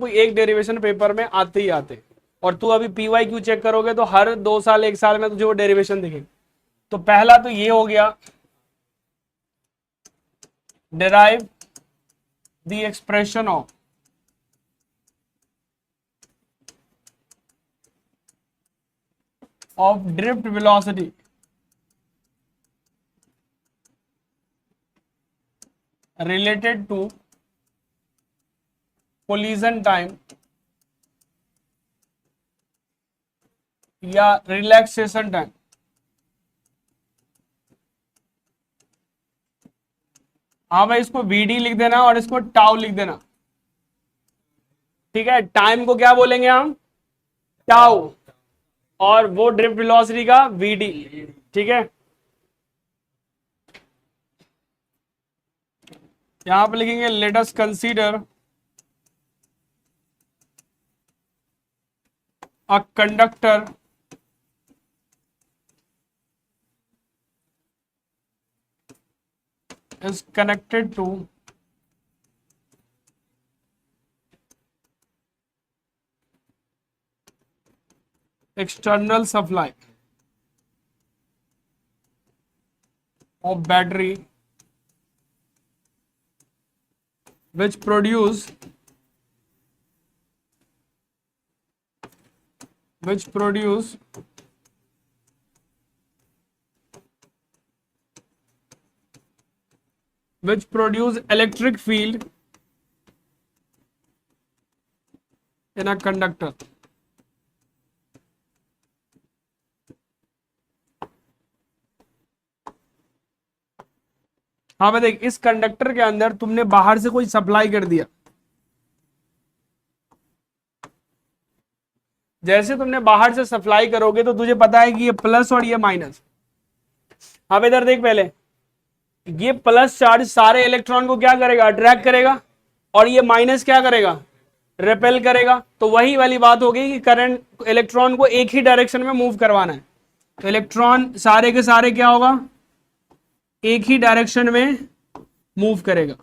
कोई एक derivation paper में आते ही आते, और तू अभी पीवाई क्यू चेक करोगे तो हर 2 साल 1 साल में तुझे वो डेरिवेशन दिखेगी। तो पहला तो ये हो गया, derive the expression of drift velocity related to collision time या रिलैक्सेशन टाइम। हाँ भाई, इसको वीडी लिख देना और इसको टाउ लिख देना, ठीक है। टाइम को क्या बोलेंगे हम, टाउ, और वो ड्रिफ्ट वेलोसिटी का वीडी, ठीक है। यहां पे लिखेंगे let us consider a conductor is connected to external supply of battery which produce electric field in a conductor। हाँ भाई देख, इस कंडक्टर के अंदर तुमने बाहर से कोई सप्लाई कर दिया, जैसे तुमने बाहर से सप्लाई करोगे तो तुझे पता है कि ये प्लस और ये माइनस। अब इधर देख, पहले ये प्लस चार्ज सारे इलेक्ट्रॉन को क्या करेगा, अट्रैक्ट करेगा, और ये माइनस क्या करेगा, रिपेल करेगा। तो वही वाली बात होगी कि करंट इलेक्ट्रॉन को एक ही डायरेक्शन में मूव करवाना है, तो इलेक्ट्रॉन सारे के सारे क्या होगा, एक ही डायरेक्शन में मूव करेगा।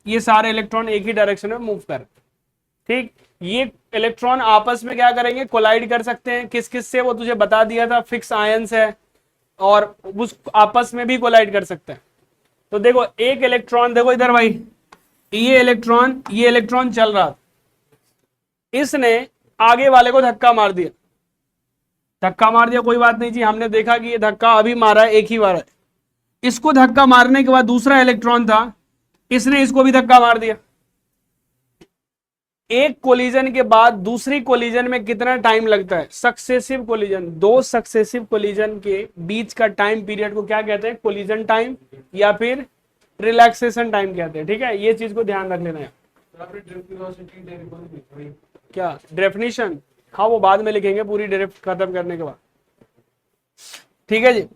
ये सारे इलेक्ट्रॉन एक ही डायरेक्शन में मूव कर, ठीक। ये इलेक्ट्रॉन आपस में क्या करेंगे, कोलाइड कर सकते हैं। किस किस से, वो तुझे बता दिया था, फिक्स आयंस है, और उस आपस में भी कोलाइड कर सकते हैं। तो देखो एक इलेक्ट्रॉन, देखो इधर भाई, ये इलेक्ट्रॉन चल रहा, इसने आगे वाले को धक्का मार दिया, कोई बात नहीं जी, हमने देखा कि ये धक्का अभी मारा है, एक ही मारा है। इसको धक्का मारने के बाद दूसरा इलेक्ट्रॉन था, इसने इसको भी धक्का मार दिया। एक कोलिजन के बाद दूसरी कोलिजन में कितना टाइम लगता है, सक्सेसिव कोलिजन, 2 सक्सेसिव कोलिजन के बीच का टाइम पीरियड को क्या कहते हैं, कोलिजन टाइम या फिर रिलैक्सेशन टाइम कहते हैं, ठीक है। ये चीज को ध्यान रख लेना है। क्या डेफिनेशन, हाँ वो बाद में लिखेंगे पूरी ड्रिफ्ट खत्म करने के बाद, ठीक है जी।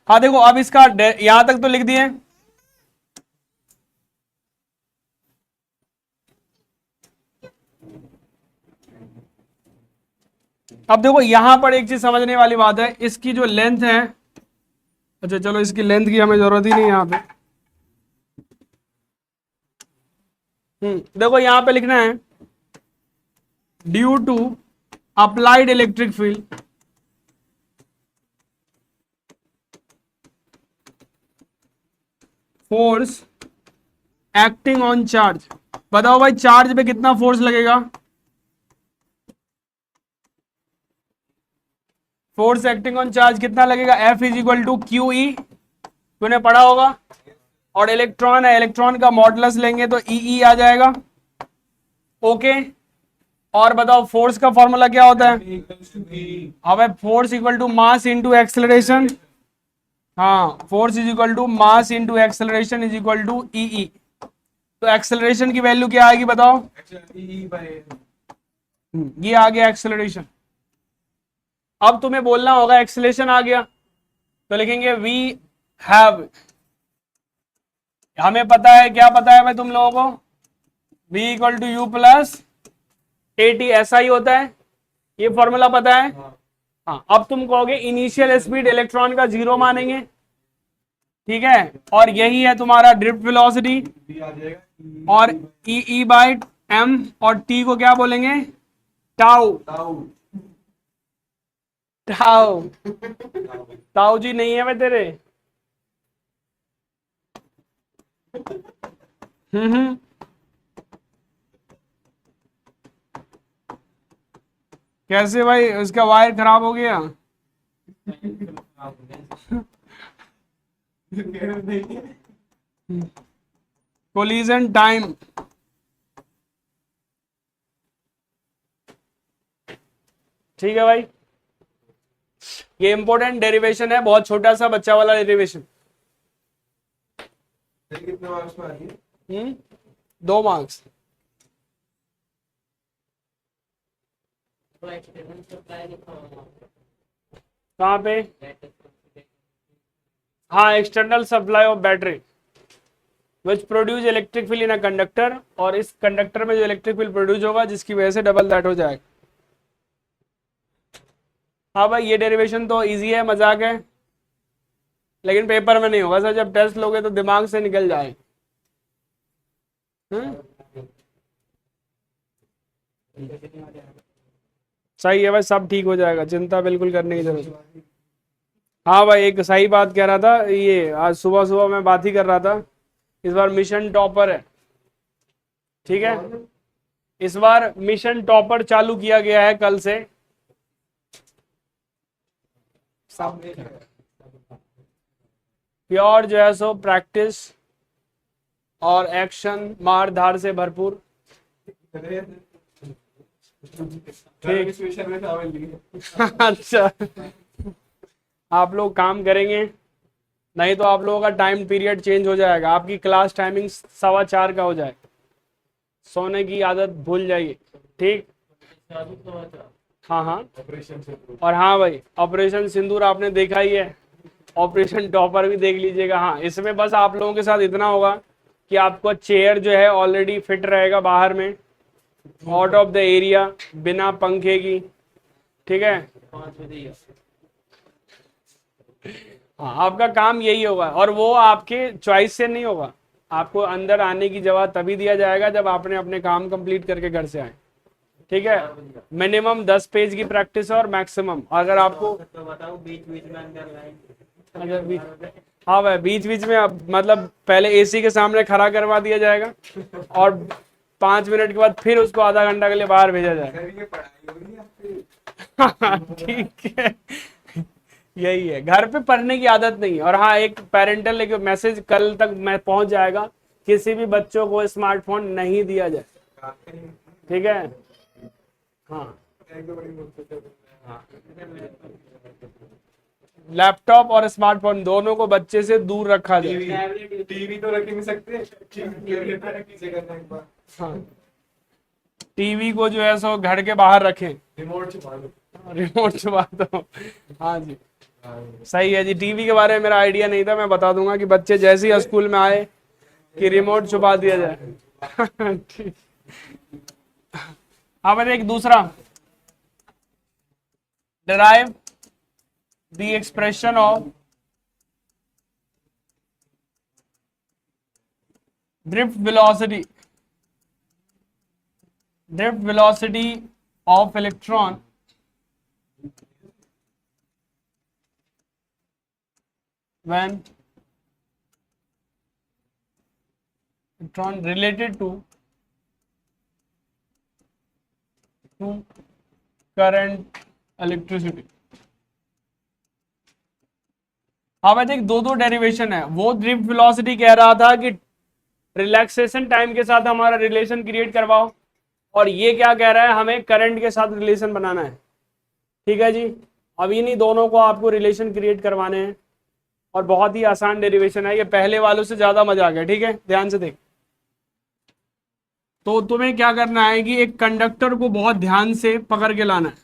हाँ देखो, अब इसका यहां तक तो लिख दिए। अब देखो यहां पर एक चीज समझने वाली बात है, इसकी जो लेंथ है, अच्छा चलो इसकी लेंथ की हमें जरूरत ही नहीं यहां पे। देखो यहां पे लिखना है due to applied electric field force acting on charge. बताओ भाई चार्ज पे कितना फोर्स लगेगा, फोर्स एक्टिंग ऑन चार्ज कितना लगेगा, F is equal to Q E, तूने पढ़ा होगा। और इलेक्ट्रॉन है, इलेक्ट्रॉन का मॉडुलस लेंगे तो ई आ जाएगा, ओके। और बताओ फोर्स का फॉर्मूला क्या होता है, अब force equal to mass into acceleration, हाँ force is equal to mass into acceleration is equal to e. तो एक्सेलरेशन की वैल्यू क्या आएगी बताओ, ये आ गया एक्सेलरेशन। अब तुम्हें बोलना होगा एक्सेलरेशन आ गया, तो लिखेंगे वी हैव, हमें पता है, क्या पता है भाई तुम लोगों को, v equal to U plus A T, ऐसा ही होता है, ये फॉर्मूला पता है। हाँ अब तुम कहोगे इनिशियल स्पीड इलेक्ट्रॉन का 0 मानेंगे, ठीक है, और यही है तुम्हारा ड्रिफ्ट वेलोसिटी। और ई ई बाई एम, और टी को क्या बोलेंगे, टाउ। टाउ, ताऊ जी नहीं है मैं तेरे। हम्म। कैसे भाई, उसका वायर खराब हो गया। कोलिजन टाइम, ठीक है भाई, ये इंपॉर्टेंट डेरिवेशन है, बहुत छोटा सा बच्चा वाला डेरिवेशन। कितने मार्क्स में आ रही है? 2 मार्क्स। कहाँ पे? हाँ, external supply of battery which produce electric field in a conductor, और इस कंडक्टर में जो इलेक्ट्रिक फील्ड प्रोड्यूस होगा जिसकी वजह से डबल दैट हो जाएगा। हाँ भाई, ये डेरिवेशन तो इजी है, मजाक है, लेकिन पेपर में नहीं होगा सर, जब टेस्ट लोगे तो दिमाग से निकल जाए। सही है भाई, सब ठीक हो जाएगा, चिंता बिल्कुल करने की जरूरत नहीं। हाँ भाई, एक सही बात कह रहा था, ये आज सुबह सुबह मैं बात ही कर रहा था, इस बार मिशन टॉपर है। ठीक है, इस बार मिशन टॉपर चालू किया गया है कल से। सब प्योर जो है सो प्रैक्टिस और एक्शन, मार धार से भरपूर। अच्छा, आप लोग काम करेंगे, नहीं तो आप लोगों का टाइम पीरियड चेंज हो जाएगा, आपकी क्लास टाइमिंग 4:15 का हो जाए, सोने की आदत भूल जाइए। ठीक, हाँ हाँ, और हाँ भाई, ऑपरेशन सिंदूर आपने देखा ही है, ऑपरेशन टॉपर भी देख लीजिएगा। हाँ, इसमें बस आप लोगों के साथ इतना होगा कि आपका चेयर जो है ऑलरेडी फिट रहेगा बाहर में, आउट ऑफ द एरिया, बिना पंखे की। ठीक है, हाँ, आपका काम यही होगा, और वो आपके चॉइस से नहीं होगा, आपको अंदर आने की जवाब तभी दिया जाएगा जब आपने अपने काम कंप्लीट करके घर से आए। ठीक है, मिनिमम 10 पेज की प्रैक्टिस है, और मैक्सिमम अगर आपको तो बताओ बीच बीच में अंदर लाइन अगर बीच, हाँ भाई, बीच बीच में अब मतलब पहले एसी के सामने खड़ा करवा दिया जाएगा, और 5 मिनट के बाद फिर उसको आधा घंटा के लिए बाहर भेजा जाएगा। ठीक है, यही है, घर पे पढ़ने की आदत नहीं है। और हाँ, एक पेरेंटल एक मैसेज कल तक मैं पहुंच जाएगा, किसी भी बच्चों को स्मार्टफोन नहीं दिया जाए। ठीक है, हाँ, लैपटॉप और स्मार्टफोन दोनों को बच्चे से दूर रखा जाए। टीवी तो रख ही नहीं सकते, हाँ, टीवी को जो है सो घर के बाहर रखें, रिमोट छुपा दो। रिमोट छुपा दो। हाँ जी, सही है जी, टीवी के बारे में मेरा आइडिया नहीं था, मैं बता दूंगा कि बच्चे जैसे ही स्कूल में आए कि रिमोट छुपा दिया जाए। ठीक, हाँ मैंने एक दूसरा, derive the expression of drift velocity of electron when electron related to current electricity। हाँ भाई देख, दो डेरिवेशन है, वो ड्रिफ्ट वेलोसिटी कह रहा था कि रिलैक्सेशन टाइम के साथ हमारा रिलेशन क्रिएट करवाओ, और ये क्या कह रहा है, हमें करंट के साथ रिलेशन बनाना है। ठीक है जी, अब इन्हीं दोनों को आपको रिलेशन क्रिएट करवाने हैं, और बहुत ही आसान डेरिवेशन है ये, पहले वालों से ज्यादा मजा आ गया। ठीक है, ध्यान से देख, तो तुम्हें क्या करना है कि एक कंडक्टर को बहुत ध्यान से पकड़ के लाना है।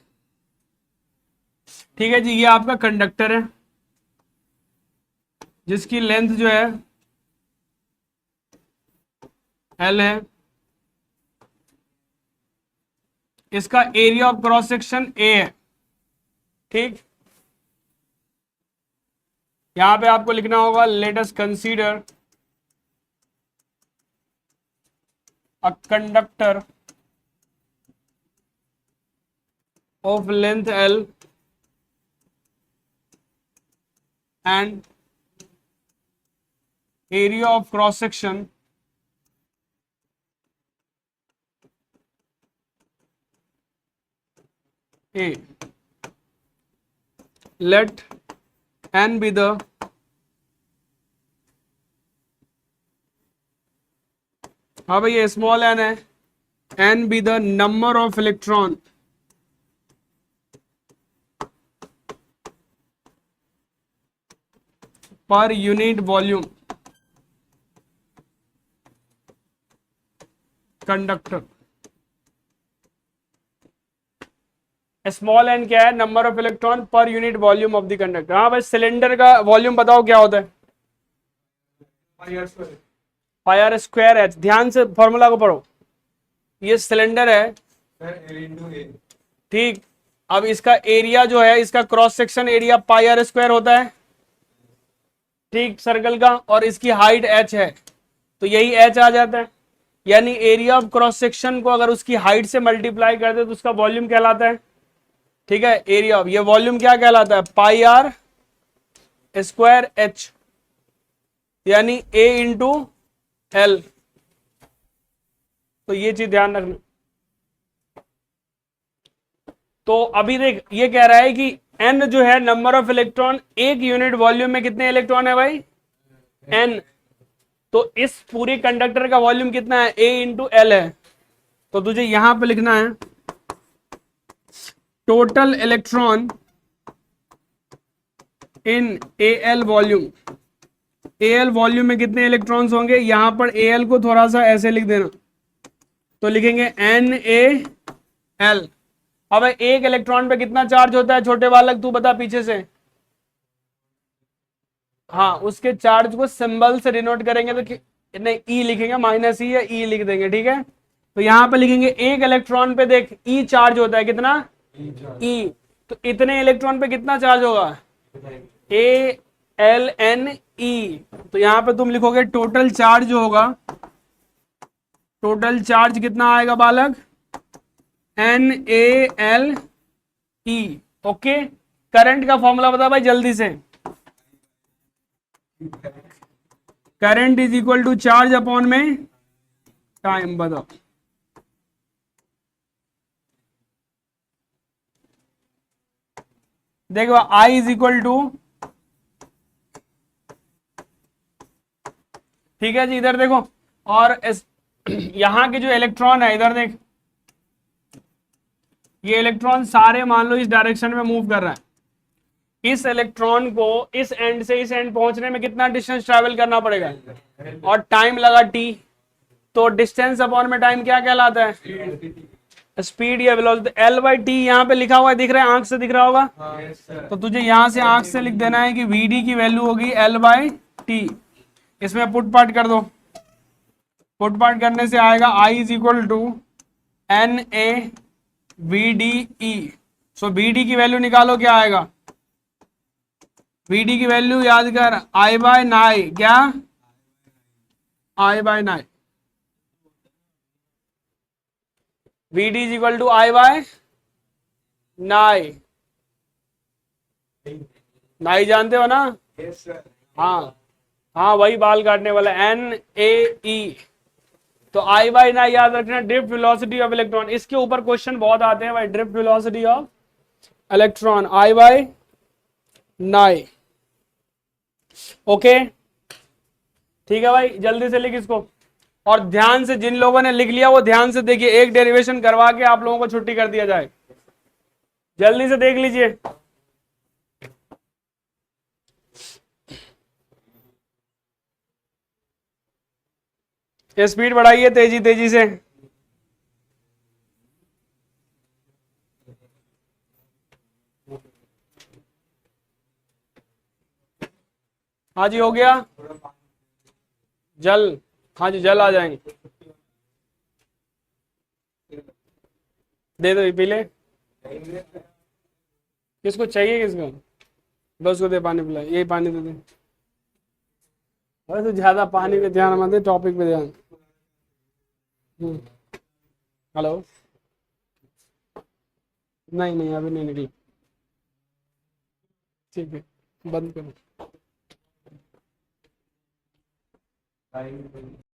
ठीक है जी, ये आपका कंडक्टर है जिसकी लेंथ जो है L है, इसका area of cross section A है। ठीक, यहां पे आपको लिखना होगा let us consider a conductor of length L and area of cross section A. Let n be the हाँ भैया स्मॉल n है, n be the number of electron per unit volume conductor. Small N क्या है? Number of electron per unit volume of the conductor. हाँ भाई, cylinder का volume बताओ क्या होता है? Pi R square H. ध्यान से फॉर्मूला को पढ़ो। ये सिलेंडर है, ठीक। अब इसका एरिया जो है, इसका cross section area pi R square होता है, ठीक, सर्कल का, और इसकी हाइट h है, तो यही h आ जाता है। यानी एरिया ऑफ क्रॉस सेक्शन को अगर उसकी हाइट से मल्टीप्लाई कर दे तो उसका वॉल्यूम कहलाता है, ठीक है। एरिया ऑफ ये वॉल्यूम क्या कहलाता है? पाई आर स्क्वायर एच, यानी a इंटू एल। तो ये चीज ध्यान रखना। तो अभी देख, ये कह रहा है कि n जो है नंबर ऑफ इलेक्ट्रॉन, एक यूनिट वॉल्यूम में कितने इलेक्ट्रॉन है भाई? n। तो इस पूरे कंडक्टर का वॉल्यूम कितना है? a इंटू एल है। तो तुझे यहां पे लिखना है total electron in L volume. L volume में कितने इलेक्ट्रॉन्स होंगे? यहां पर एल को थोड़ा सा ऐसे लिख देना, तो लिखेंगे NaL। अब एक इलेक्ट्रॉन पे कितना चार्ज होता है छोटे बालक, तू बता पीछे से। हाँ, उसके चार्ज को सिंबल से डिनोट करेंगे तो नहीं, ई लिखेंगे, माइनस ई या ई लिख देंगे, ठीक है। तो यहां पे लिखेंगे एक इलेक्ट्रॉन पे देख ई चार्ज होता है, कितना? ई। तो इतने इलेक्ट्रॉन पे कितना चार्ज होगा? ALNE। तो यहां पे तुम लिखोगे टोटल चार्ज जो होगा, टोटल चार्ज कितना आएगा बालक? NaLE। ओके। करंट का फॉर्मूला बता भाई जल्दी से। Current is equal to charge upon में टाइम। बताओ। देखो I इज इक्वल टू, ठीक है जी, इधर देखो। और यहां के जो इलेक्ट्रॉन है, इधर देख, ये इलेक्ट्रॉन सारे मान लो इस डायरेक्शन में मूव कर रहा है। इस इलेक्ट्रॉन को इस एंड से इस एंड पहुंचने में कितना डिस्टेंस ट्रैवल करना पड़ेगा? और टाइम लगा t। तो डिस्टेंस अपॉन में टाइम क्या कहलाता है? स्पीड या वेलोसिटी। L बाई टी यहाँ पे लिखा हुआ है, दिख रहा है? आंख से दिख रहा होगा। तो तुझे यहां से आंख से लिख देना है कि Vd की वैल्यू होगी L बाई टी। इसमें पुट पार्ट कर दो। पुट पार्ट करने से आएगा I is equal to NaVdE। So Vd की वैल्यू निकालो, क्या आएगा? Vd की वैल्यू याद कर, I बाय नाई। क्या? I बाय नाई। Vd is equal to I by नाई। नाई जानते हो ना? हाँ हाँ, वही बाल काटने वाला, NaE। तो I बाय नाई याद रखना, ड्रिफ्ट वेलोसिटी ऑफ इलेक्ट्रॉन। इसके ऊपर क्वेश्चन बहुत आते हैं भाई, drift velocity of electron, I by नाई। ओके, ठीक है भाई, जल्दी से लिख इसको। और ध्यान से, जिन लोगों ने लिख लिया वो ध्यान से देखिए, एक डेरिवेशन करवा के आप लोगों को छुट्टी कर दिया जाए। जल्दी से देख लीजिए। स्पीड बढ़ाइए, तेजी तेजी से। हाँ जी, हो गया। जल, हाँ जी, जल आ जाएंगे। दे दो, पी ले। किसको चाहिए? किसको बस को दे पानी पिला, यही पानी दे दे। अरे तो ज्यादा पानी पे ध्यान मत दे, टॉपिक पे ध्यान। हेलो, नहीं नहीं अभी नहीं निकली। ठीक है, बंद करो।